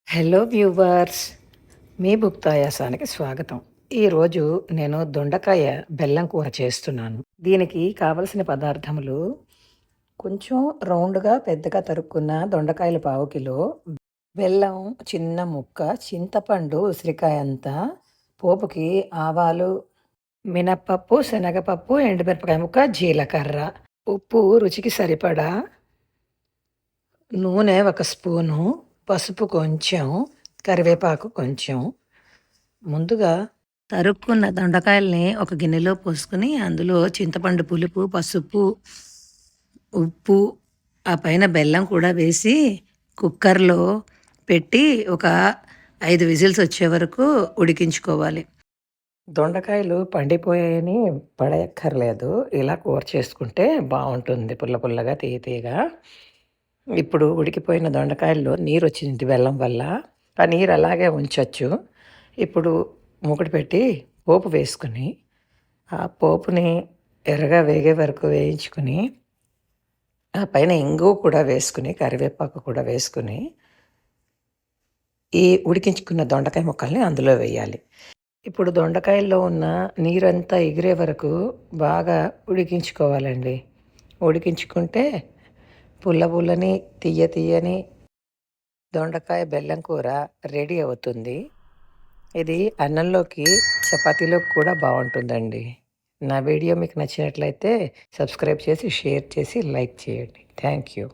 Hello viewers, మీ భుక్తాయాసానికి స్వాగతం. ఈరోజు నేను దొండకాయ బెల్లం కూర చేస్తున్నాను. దీనికి కావలసిన పదార్థములు: కొంచెం రౌండ్గా పెద్దగా తరుక్కున్న దొండకాయలు పావు కిలో, బెల్లం చిన్న ముక్క, చింతపండు ఉసిరికాయ అంత, పోపుకి ఆవాలు, మినప్పప్పు, శనగపప్పు, ఎండుమిరపకాయ ముక్క, జీలకర్ర, ఉప్పు రుచికి సరిపడా, నూనె 1 స్పూను, పసుపు కొంచెం, కరివేపాకు కొంచెం. ముందుగా తరుక్కున్న దొండకాయల్ని ఒక గిన్నెలో పోసుకుని అందులో చింతపండు పులుపు, పసుపు, ఉప్పు, ఆ పైన బెల్లం కూడా వేసి కుక్కర్లో పెట్టి ఒక 5 విజిల్స్ వచ్చే వరకు ఉడికించుకోవాలి. దొండకాయలు పండిపోయాయని పడేయక్కర్లేదు. ఇలా కూర చేసుకుంటే బాగుంటుంది, పుల్ల పుల్లగా తీయ తీయగా. ఇప్పుడు ఉడికిపోయిన దొండకాయల్లో నీరు వచ్చింది బెల్లం వల్ల. ఆ నీరు అలాగే ఉంచవచ్చు. ఇప్పుడు మూకుడు పెట్టి పోపు వేసుకుని, ఆ పోపుని ఎర్రగా వేగే వరకు వేయించుకుని, ఆ పైన ఇంగువ కూడా వేసుకుని, కరివేపాకు కూడా వేసుకుని, ఈ ఉడికించుకున్న దొండకాయ ముక్కల్ని అందులో వేయాలి. ఇప్పుడు దొండకాయల్లో ఉన్న నీరంతా ఎగిరే వరకు బాగా ఉడికించుకోవాలండి. ఉడికించుకుంటే పుల్ల పుల్లని తీయ తీయని దొండకాయ బెల్లం కూర రెడీ అవుతుంది. ఇది అన్నంలోకి, చపాతీలోకి కూడా బాగుంటుందండి. నా వీడియో మీకు నచ్చినట్లయితే సబ్స్క్రైబ్ చేసి, షేర్ చేసి, లైక్ చేయండి. Thank you.